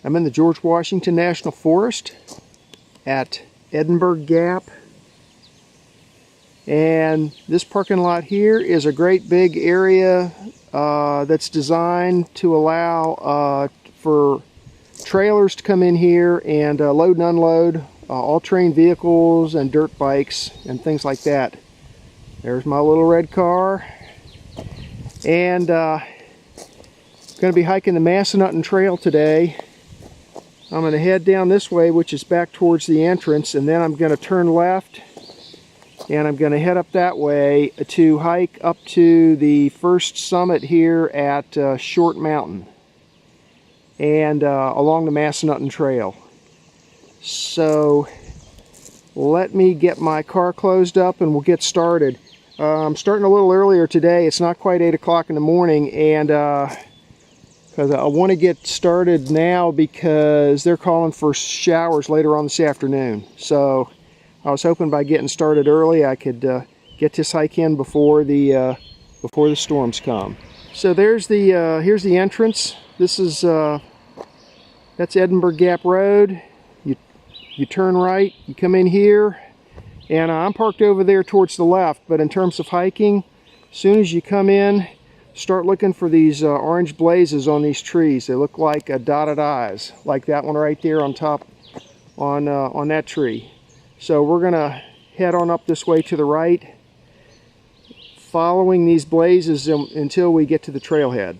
I'm in the George Washington National Forest at Edinburg Gap, and this parking lot here is a great big area that's designed to allow for trailers to come in here and load and unload all-terrain vehicles and dirt bikes and things like that. There's my little red car, and going to be hiking the Massanutten Trail today. I'm going to head down this way, which is back towards the entrance, and then I'm going to turn left and I'm going to head up that way to hike up to the first summit here at Short Mountain and along the Massanutten Trail. So let me get my car closed up and we'll get started. I'm starting a little earlier today. It's not quite 8 o'clock in the morning, and because I want to get started now because they're calling for showers later on this afternoon. So I was hoping by getting started early I could get this hike in before the storms come. So there's the here's the entrance. This is that's Edinburg Gap Road. You turn right, you come in here, and I'm parked over there towards the left. But in terms of hiking, as soon as you come in, start looking for these orange blazes on these trees. They look like dotted eyes, like that one right there on top on that tree. So we're gonna head on up this way to the right, following these blazes until we get to the trailhead.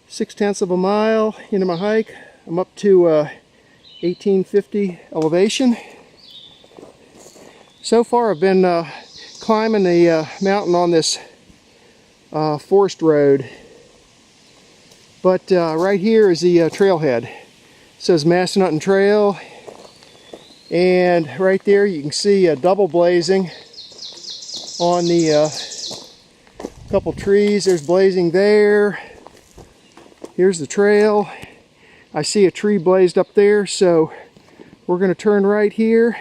Six-tenths of a mile into my hike. I'm up to 1850 elevation. So far I've been climbing the mountain on this forest road, but right here is the trailhead. It says Massanutten Trail, and right there you can see a double blazing on the couple trees. There's blazing there. Here's the trail. I see a tree blazed up there, so we're going to turn right here.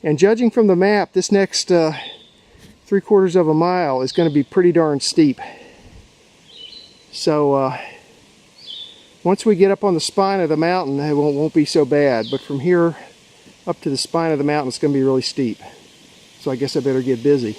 And judging from the map, this next 3/4 of a mile is going to be pretty darn steep. So once we get up on the spine of the mountain, it won't be so bad. But from here up to the spine of the mountain, it's going to be really steep. So I guess I better get busy.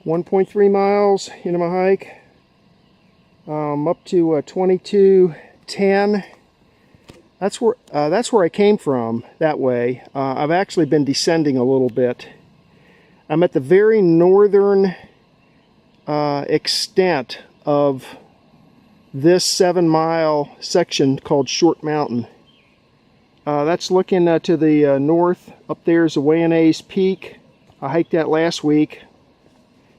.3 miles into my hike. Up to 2210. That's where I came from, that way. I've actually been descending a little bit. I'm at the very northern extent of this 7-mile section called Short Mountain. That's looking to the north. Up there is the Wayanaes Peak. I hiked that last week.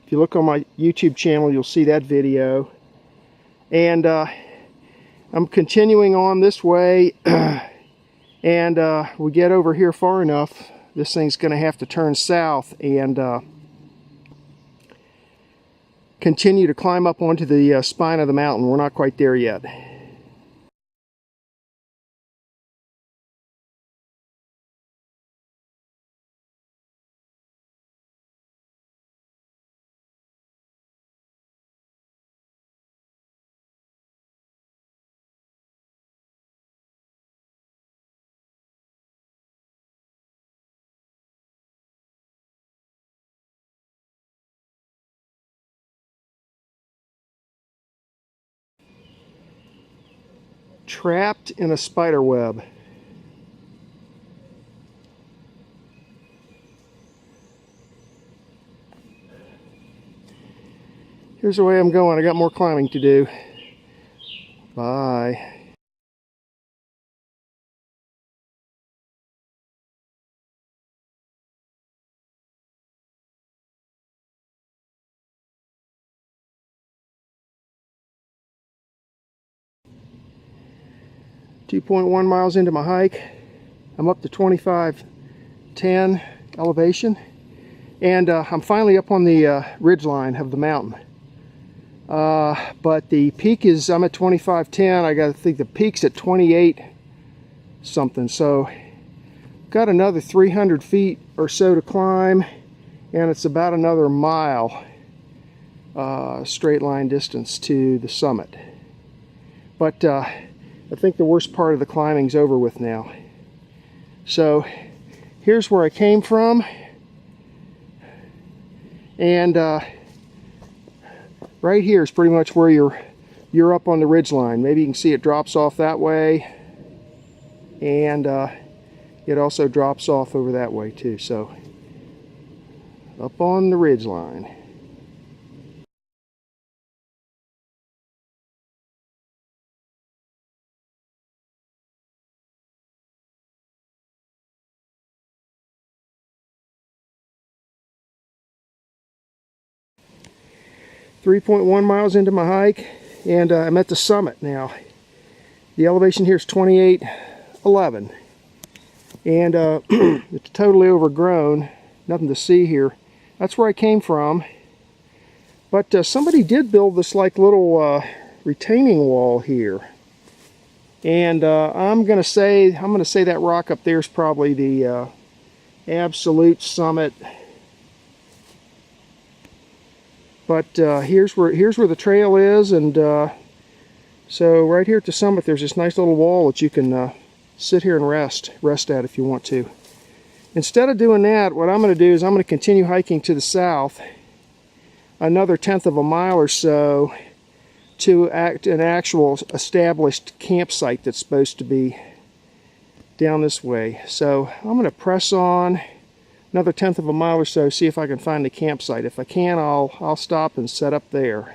If you look on my YouTube channel, you'll see that video. And I'm continuing on this way, and we get over here far enough, this thing's going to have to turn south and continue to climb up onto the spine of the mountain. We're not quite there yet. Trapped in a spider web. Here's the way I'm going. I got more climbing to do. Bye. .1 miles into my hike. I'm up to 2510 elevation, and I'm finally up on the ridge line of the mountain. But the peak is, I'm at 2510. I think the peak's at 28 something. So got another 300 feet or so to climb, and it's about another mile straight line distance to the summit. But I think the worst part of the climbing's over with now. So here's where I came from, and right here is pretty much where you're up on the ridge line. Maybe you can see it drops off that way, and it also drops off over that way too. So up on the ridge line. .1 miles into my hike, and I'm at the summit now. The elevation here is 2811, and it's totally overgrown, nothing to see here. That's where I came from, but somebody did build this like little retaining wall here, and I'm gonna say that rock up there is probably the absolute summit. But here's where the trail is, and so right here at the summit there's this nice little wall that you can sit here and rest at if you want to. Instead of doing that, what I'm going to do is I'm going to continue hiking to the south another 1/10 of a mile or so to an actual established campsite that's supposed to be down this way. So I'm going to press on another 1/10 of a mile or so, see if I can find the campsite. If I can, I'll stop and set up there.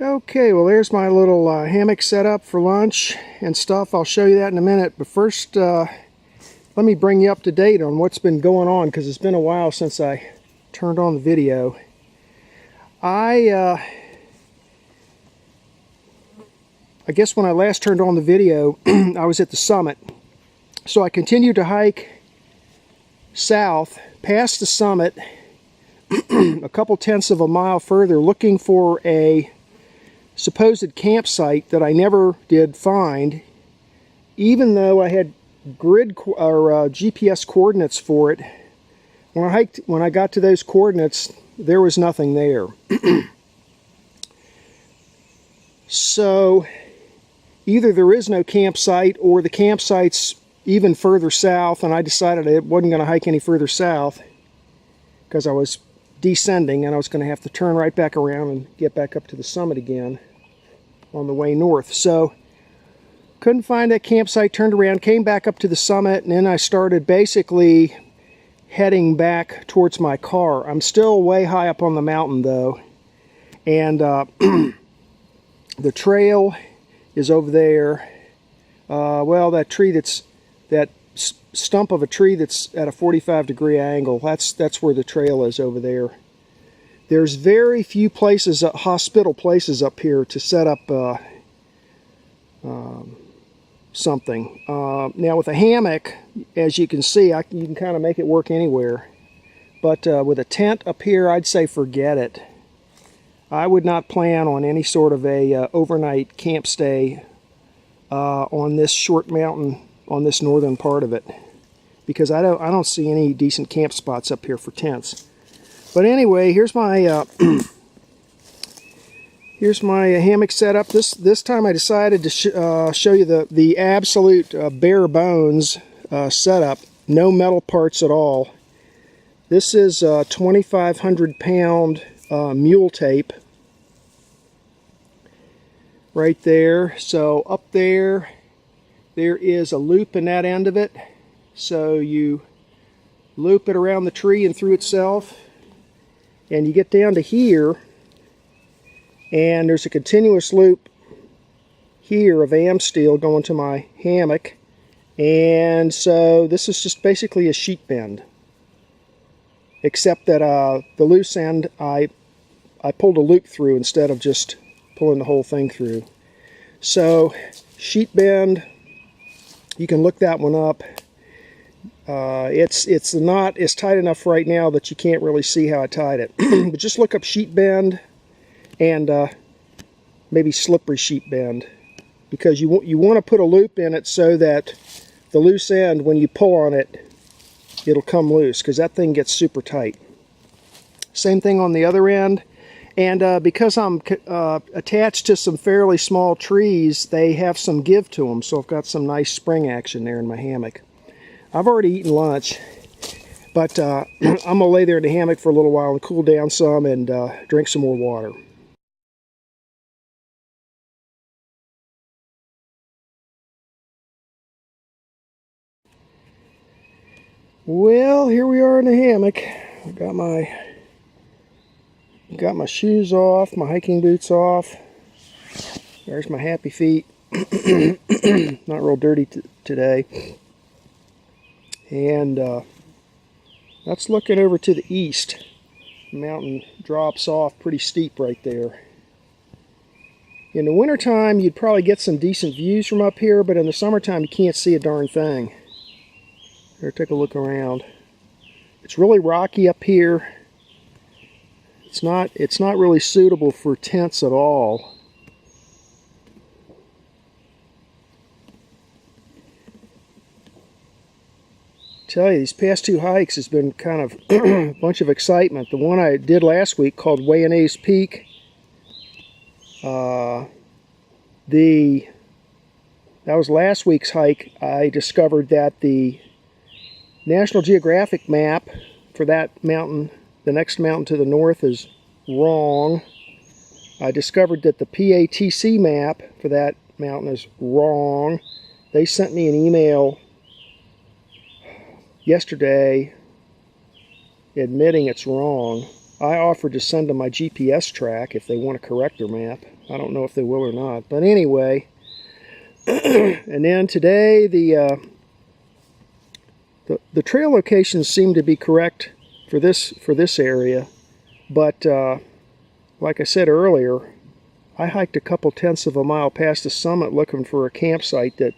Okay, well there's my little hammock setup for lunch and stuff. I'll show you that in a minute, but first let me bring you up to date on what's been going on, because it's been a while since I turned on the video. I guess when I last turned on the video I was at the summit, so I continued to hike south past the summit a couple 1/10 of a mile further, looking for a supposed campsite that I never did find, even though I had GPS coordinates for it. When I got to those coordinates, there was nothing there. So either there is no campsite, or the campsite's even further south, and I decided I wasn't going to hike any further south because I was descending, and I was going to have to turn right back around and get back up to the summit again on the way north. So couldn't find that campsite, turned around, came back up to the summit, and then I started basically heading back towards my car. I'm still way high up on the mountain though, and the trail is over there. Well, that stump of a tree that's at a 45-degree angle, that's where the trail is over there. There's very few places, hospital places up here to set up something. Now with a hammock, as you can see, you can kind of make it work anywhere. But with a tent up here, I'd say forget it. I would not plan on any sort of a overnight camp stay on this short mountain on this northern part of it, because I don't see any decent camp spots up here for tents. But anyway, here's my here's my hammock setup. This time I decided to show you the absolute bare bones setup. No metal parts at all. This is 2,500 pound mule tape right there. So up there is a loop in that end of it. So you loop it around the tree and through itself, and you get down to here, and there's a continuous loop here of AM steel going to my hammock. And so this is just basically a sheet bend, except that the loose end I pulled a loop through instead of just pulling the whole thing through. So sheet bend, you can look that one up. It's not as tight enough right now that you can't really see how I tied it. But just look up sheet bend and maybe slippery sheet bend, because you want to put a loop in it so that the loose end, when you pull on it, it'll come loose, because that thing gets super tight. Same thing on the other end. And because I'm attached to some fairly small trees, they have some give to them, so I've got some nice spring action there in my hammock. I've already eaten lunch, but I'm going to lay there in the hammock for a little while and cool down some and drink some more water. Well, here we are in the hammock. I got my shoes off, my hiking boots off. There's my happy feet. Not real dirty today. And that's looking over to the east. The mountain drops off pretty steep right there. In the wintertime, you'd probably get some decent views from up here, but in the summertime, you can't see a darn thing. Here, take a look around. It's really rocky up here. It's not really suitable for tents at all. I tell you, these past two hikes has been kind of a bunch of excitement. The one I did last week called Wayana's Peak. That was last week's hike. I discovered that the National Geographic map for that mountain, the next mountain to the north, is wrong. I discovered that the PATC map for that mountain is wrong. They sent me an email yesterday admitting it's wrong. I offered to send them my GPS track if they want to correct their map. I don't know if they will or not. But anyway, and then today the trail locations seem to be correct for this area, but like I said earlier, I hiked a couple tenths of a mile past the summit looking for a campsite that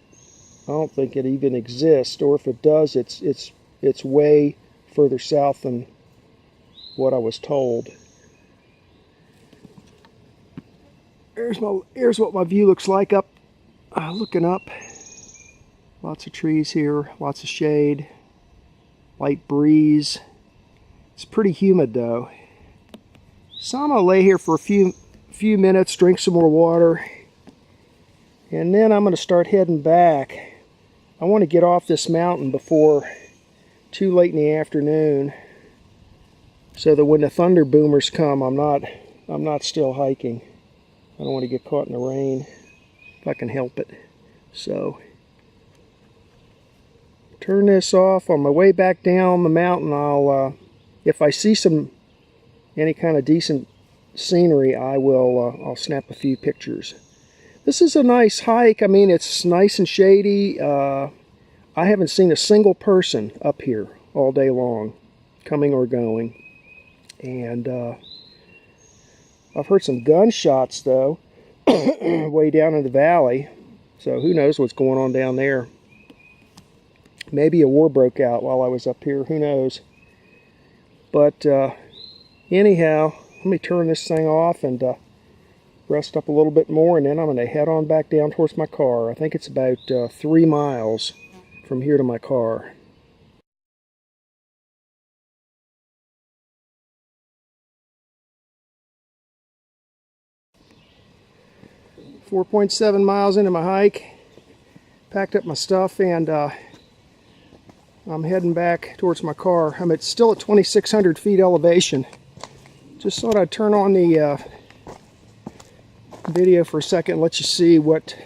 I don't think it even exists, or if it does, it's way further south than what I was told. Here's what my view looks like up, looking up. Lots of trees here, lots of shade, light breeze. It's pretty humid though. So I'm gonna lay here for a few minutes, drink some more water, and then I'm gonna start heading back. I want to get off this mountain before too late in the afternoon, so that when the thunder boomers come, I'm not still hiking. I don't want to get caught in the rain if I can help it. So turn this off. On my way back down the mountain, I'll if I see any kind of decent scenery, I'll snap a few pictures. This is a nice hike. I mean, it's nice and shady. I haven't seen a single person up here all day long, coming or going. And I've heard some gunshots though, way down in the valley. So who knows what's going on down there. Maybe a war broke out while I was up here, who knows. But anyhow, let me turn this thing off and rest up a little bit more, and then I'm going to head on back down towards my car. I think it's about 3 miles from here to my car. .7 miles into my hike, packed up my stuff, and I'm heading back towards my car. I'm still at 2,600 feet elevation. Just thought I'd turn on the video for a second and let you see what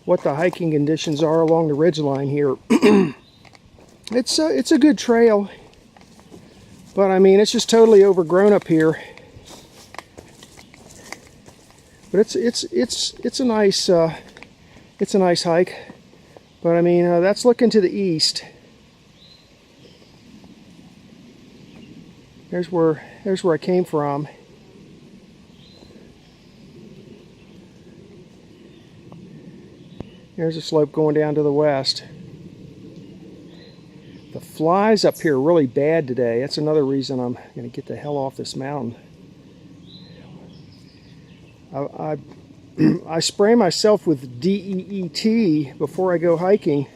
the hiking conditions are along the ridgeline here. It's a good trail, but I mean, it's just totally overgrown up here. But it's a nice hike. But I mean, that's looking to the east. There's where I came from. There's a slope going down to the west. The flies up here are really bad today. That's another reason I'm going to get the hell off this mountain. I spray myself with DEET before I go hiking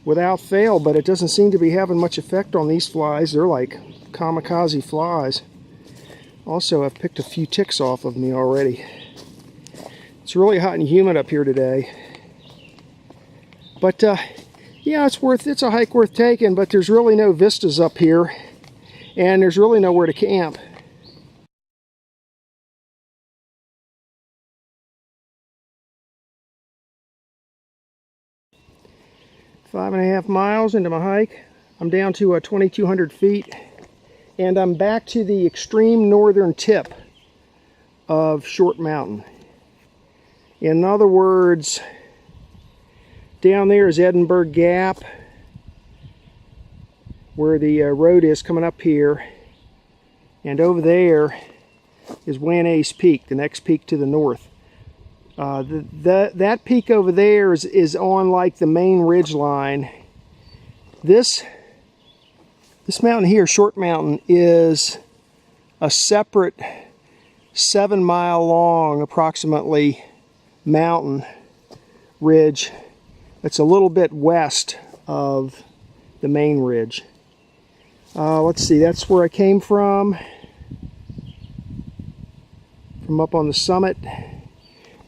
without fail, but it doesn't seem to be having much effect on these flies. They're like kamikaze flies. Also, I've picked a few ticks off of me already. It's really hot and humid up here today. But yeah, it's a hike worth taking, but there's really no vistas up here, and there's really nowhere to camp. Five and a half miles into my hike. I'm down to 2,200 feet, and I'm back to the extreme northern tip of Short Mountain. In other words, down there is Edinburg Gap, where the road is coming up here, and over there is Wanace Peak, the next peak to the north. That peak over there is on like the main ridge line. This mountain here, Short Mountain, is a separate 7 mile long approximately mountain ridge. It's a little bit west of the main ridge. Let's see, that's where I came from up on the summit.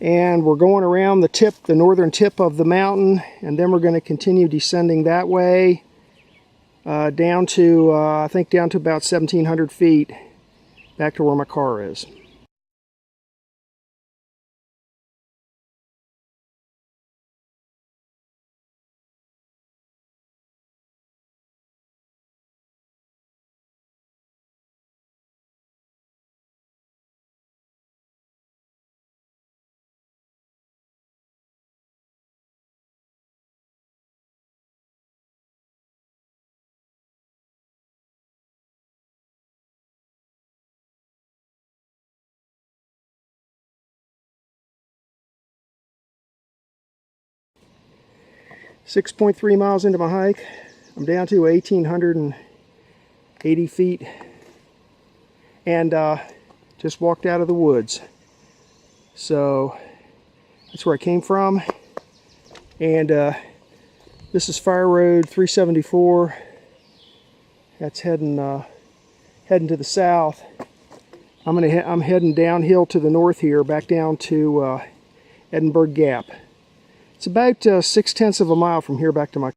And we're going around the tip, the northern tip of the mountain, and then we're going to continue descending that way down to, I think down to about 1,700 feet, back to where my car is. .3 miles into my hike. I'm down to 1,880 feet, and just walked out of the woods. So that's where I came from, and this is Fire Road 374. That's heading to the south. I'm heading downhill to the north here, back down to Edinburg Gap. It's about 6/10 of a mile from here back to my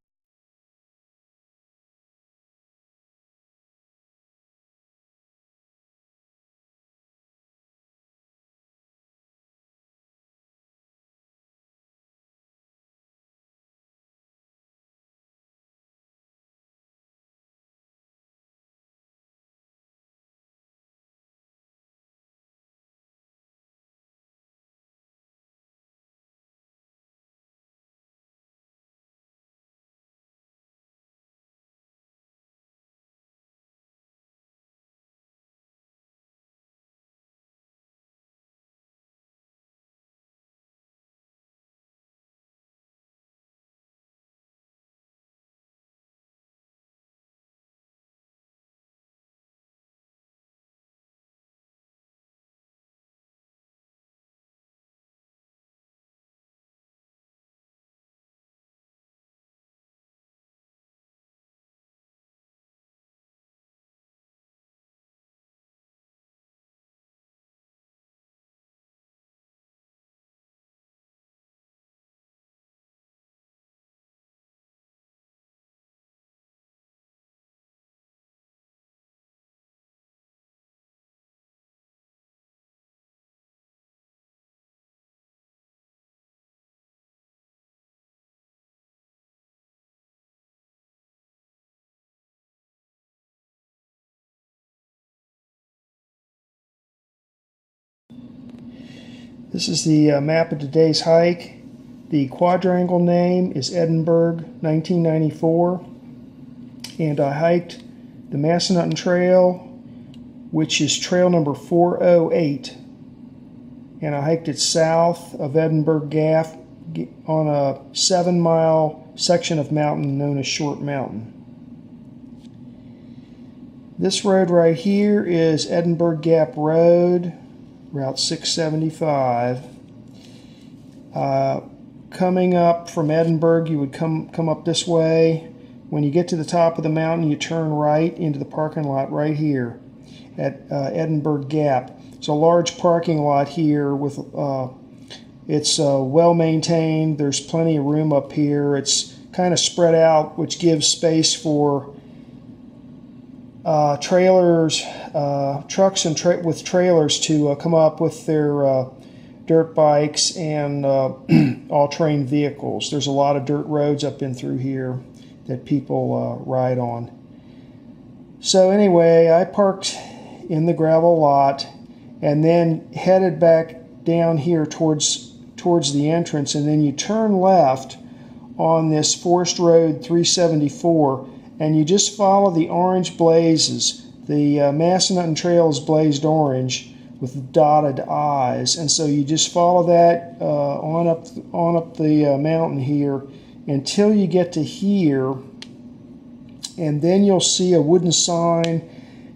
This is the map of today's hike. The quadrangle name is Edinburg 1994, and I hiked the Massanutten Trail, which is trail number 408, and I hiked it south of Edinburg Gap on a 7-mile section of mountain known as Short Mountain. This road right here is Edinburg Gap Road, Route 675. Coming up from Edinburg, you would come up this way. When you get to the top of the mountain, you turn right into the parking lot right here at Edinburg Gap. It's a large parking lot here with it's well maintained. There's plenty of room up here. It's kind of spread out, which gives space for trailers, trucks with trailers to come up with their dirt bikes and all-terrain vehicles. There's a lot of dirt roads up in through here that people ride on. So anyway, I parked in the gravel lot and then headed back down here towards the entrance, and then you turn left on this Forest Road 374, and you just follow the orange blazes. The Massanutten Trail is blazed orange with dotted eyes, and so you just follow that on up the mountain here until you get to here, and then you'll see a wooden sign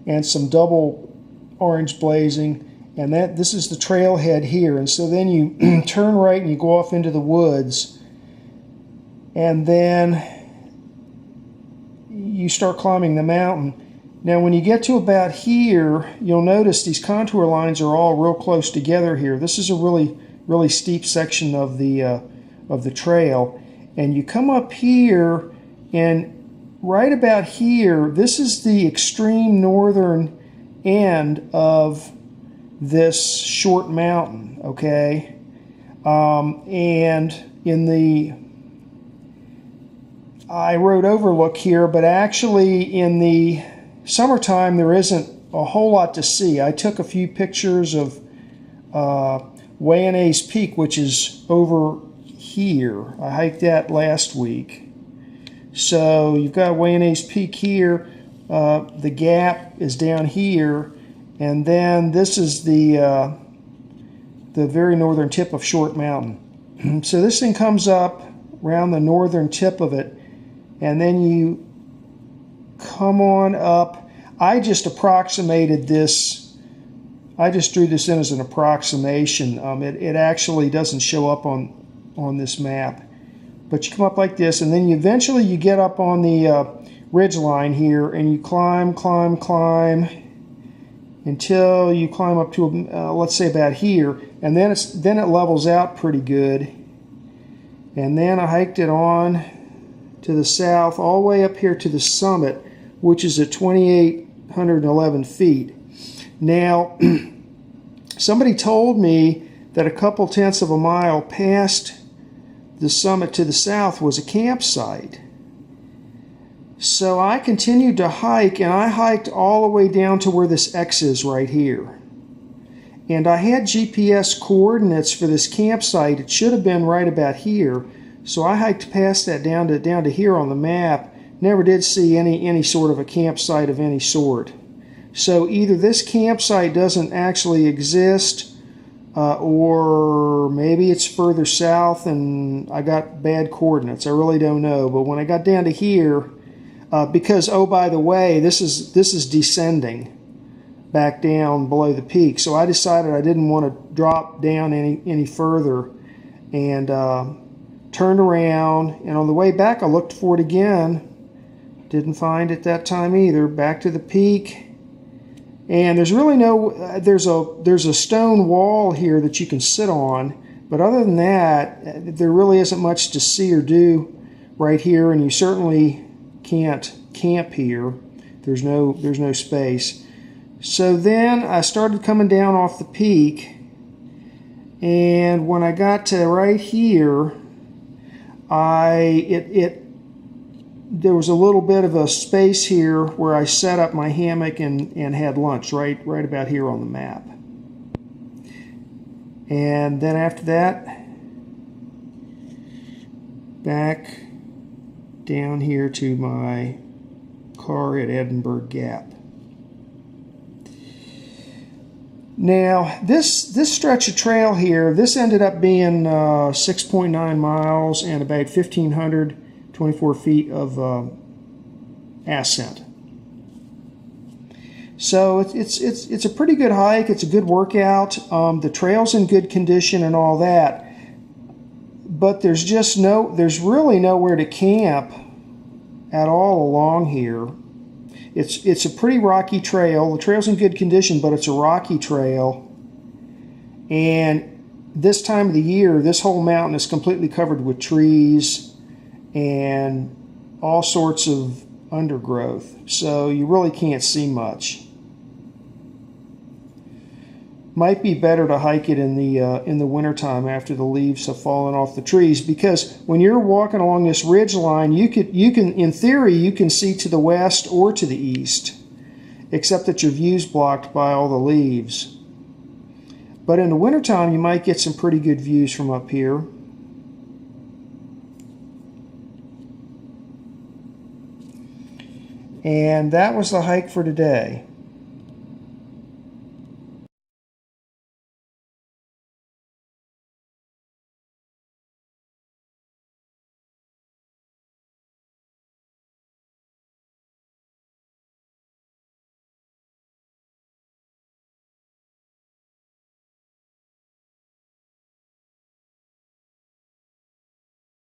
and some double orange blazing, and this is the trailhead here. And so then you turn right and you go off into the woods, and then you start climbing the mountain. Now when you get to about here, you'll notice these contour lines are all real close together here. This is a really steep section of the trail, and you come up here, and right about here, this is the extreme northern end of this short mountain, okay? And in the I wrote overlook here, but actually in the summertime there isn't a whole lot to see. I took a few pictures of Wayana's Peak, which is over here. I hiked that last week. So you've got Wayana's Peak here. The gap is down here, and then this is the very northern tip of Short Mountain. So this thing comes up around the northern tip of it, and then you come on up. I just approximated this. I just drew this in as an approximation. It actually doesn't show up on this map. But you come up like this, and then eventually you get up on the ridge line here, and you climb until you climb up to let's say about here, and then it levels out pretty good. And then I hiked it on to the south all the way up here to the summit, which is at 2,811 feet. Now somebody told me that a couple tenths of a mile past the summit to the south was a campsite. So I continued to hike, and I hiked all the way down to where this X is right here. And I had GPS coordinates for this campsite. It should have been right about here. So I hiked past that down to here on the map. Never did see any sort of a campsite of any sort. So either this campsite doesn't actually exist, or maybe it's further south and I got bad coordinates. I really don't know. But when I got down to here, because, oh, by the way, this is descending back down below the peak, so I decided I didn't want to drop down any further, and turned around, and on the way back I looked for it again. Didn't find it that time either. Back to the peak, and there's really no there's a stone wall here that you can sit on, but other than that there really isn't much to see or do right here, and you certainly can't camp here. There's no space. So then I started coming down off the peak, and when I got to right here, there was a little bit of a space here where I set up my hammock and had lunch right about here on the map. And then after that, back down here to my car at Edinburg Gap. Now, this stretch of trail here, this ended up being 6.9 miles and about 1,524 feet of ascent. So it's a pretty good hike. It's a good workout. The trail's in good condition and all that. But there's really nowhere to camp at all along here. It's a pretty rocky trail. The trail's in good condition, but it's a rocky trail. And this time of the year, this whole mountain is completely covered with trees and all sorts of undergrowth. So you really can't see much. Might be better to hike it in the wintertime after the leaves have fallen off the trees, because when you're walking along this ridge line, you can in theory you can see to the west or to the east, except that your view's blocked by all the leaves. But in the wintertime, you might get some pretty good views from up here. And that was the hike for today.